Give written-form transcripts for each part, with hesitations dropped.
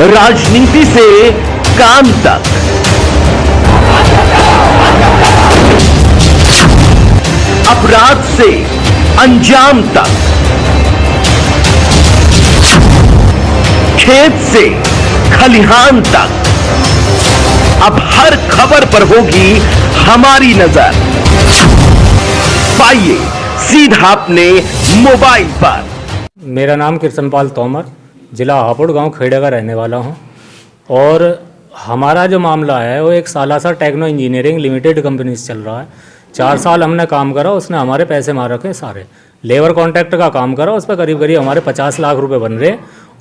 राजनीति से काम तक, अपराध से अंजाम तक, खेत से खलिहान तक, अब हर खबर पर होगी हमारी नजर। पाइए सीधा अपने मोबाइल पर। मेरा नाम कृष्णपाल तोमर, जिला हापुड़ गांव खेड़े का रहने वाला हूं। और हमारा जो मामला है वो एक Salasar techno engineering limited company से चल रहा है। 4 साल हमने काम करा, उसने हमारे पैसे मार रखे सारे। लेबर कॉन्ट्रैक्ट का काम करा, उस पर करीब करीब हमारे 50 लाख रुपए बन रहे।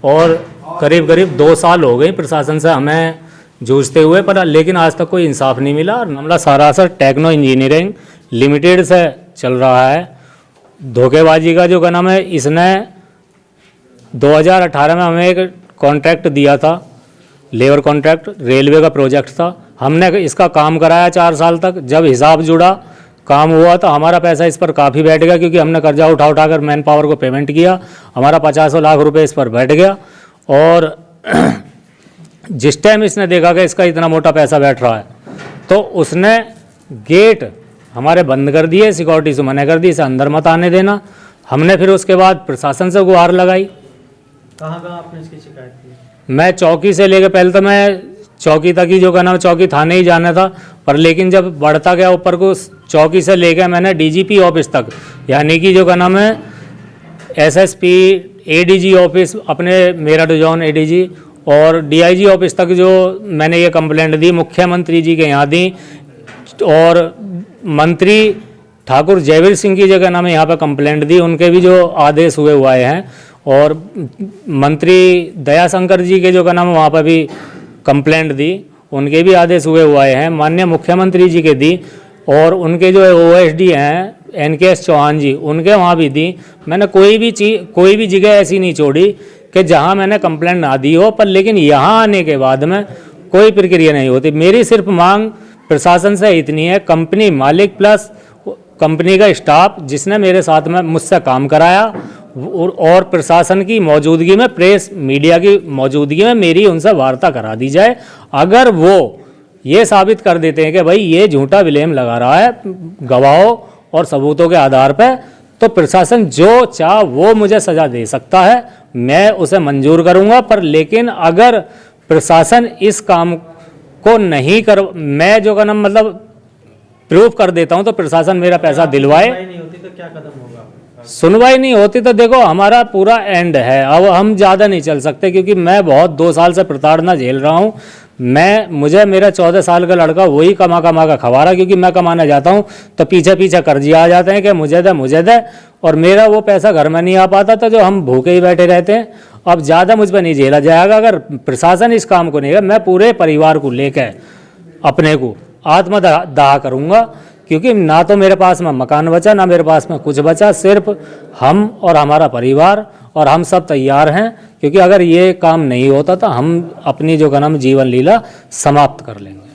और करीब करीब 2 साल हो गए प्रशासन से हमें जूझते हुए, पर लेकिन आज तक कोई इंसाफ नहीं मिला। और मामला सालासर टेक्नो इंजीनियरिंग लिमिटेड से चल रहा है। धोखेबाजी का जो नाम है, इसने 2018 में हमें एक कॉन्ट्रैक्ट दिया था, लेबर कॉन्ट्रैक्ट, रेलवे का प्रोजेक्ट था। हमने इसका काम कराया 4 साल तक। जब हिसाब जुड़ा, काम हुआ, तो हमारा पैसा इस पर काफ़ी बैठ गया, क्योंकि हमने कर्जा उठा कर मैन पावर को पेमेंट किया। हमारा 50 लाख रुपए इस पर बैठ गया। और जिस टाइम इसने देखा कि इसका इतना मोटा पैसा बैठ रहा है, तो उसने गेट हमारे बंद कर दिए, सिक्योरिटी से मना कर दी, इसे अंदर मत आने देना। हमने फिर उसके बाद प्रशासन से गुहार लगाई। कहाँ आपने इसकी शिकायत की? मैं चौकी से लेकर, पहले तो मैं चौकी तक ही जो का नाम चौकी थाने ही जाना था, पर लेकिन जब बढ़ता गया ऊपर को, चौकी से लेकर मैंने डीजीपी ऑफिस तक, यानी कि जो का नाम है एसएसपी एडीजी ऑफिस, अपने मेरठ जोन एडीजी और डीआईजी ऑफिस तक जो मैंने ये कंप्लेंट दी, मुख्यमंत्री जी के यहाँ दी। और मंत्री ठाकुर जयवीर सिंह की जगह नाम यहाँ पर कंप्लेंट दी, उनके भी जो आदेश हुए हैं। और मंत्री दयाशंकर जी के जो का नाम वहाँ पर भी कंप्लेंट दी, उनके भी आदेश हुए हैं। माननीय मुख्यमंत्री जी के दी, और उनके जो ओएसडी हैं एनकेएस चौहान जी, उनके वहाँ भी दी। मैंने कोई भी जगह ऐसी नहीं छोड़ी कि जहाँ मैंने कंप्लेंट ना दी हो, पर लेकिन यहाँ आने के बाद में कोई प्रक्रिया नहीं होती। मेरी सिर्फ मांग प्रशासन से इतनी है, कंपनी मालिक प्लस कंपनी का स्टाफ जिसने मेरे साथ में मुझसे काम कराया, और प्रशासन की मौजूदगी में, प्रेस मीडिया की मौजूदगी में मेरी उनसे वार्ता करा दी जाए। अगर वो ये साबित कर देते हैं कि भाई ये झूठा विलेम लगा रहा है गवाहों और सबूतों के आधार पर, तो प्रशासन जो चाह वो मुझे सज़ा दे सकता है, मैं उसे मंजूर करूंगा। पर लेकिन अगर प्रशासन इस काम को नहीं कर, मैं जो का नाम मतलब प्रूफ कर देता हूं, तो प्रशासन मेरा पैसा दिलवाए। नहीं होती तो क्या कदम होगा? सुनवाई नहीं होती तो देखो हमारा पूरा एंड है। अब हम ज़्यादा नहीं चल सकते, क्योंकि मैं बहुत 2 साल से प्रताड़ना झेल रहा हूँ। मुझे मेरा 14 साल का लड़का वही कमा का खवा रहा, क्योंकि मैं कमाने जाता हूँ तो पीछे कर्जिया आ जाते हैं कि मुझे दे, और मेरा वो पैसा घर में नहीं आ पाता, तो जो हम भूखे ही बैठे रहते हैं। अब ज़्यादा मुझ पर नहीं झेला जाएगा। अगर प्रशासन इस काम को नहीं है, मैं पूरे परिवार को लेकर अपने को आत्मदाह करूँगा, क्योंकि ना तो मेरे पास में मकान बचा, ना मेरे पास में कुछ बचा। सिर्फ हम और हमारा परिवार, और हम सब तैयार हैं, क्योंकि अगर ये काम नहीं होता तो हम अपनी जो का नाम जीवन लीला समाप्त कर लेंगे।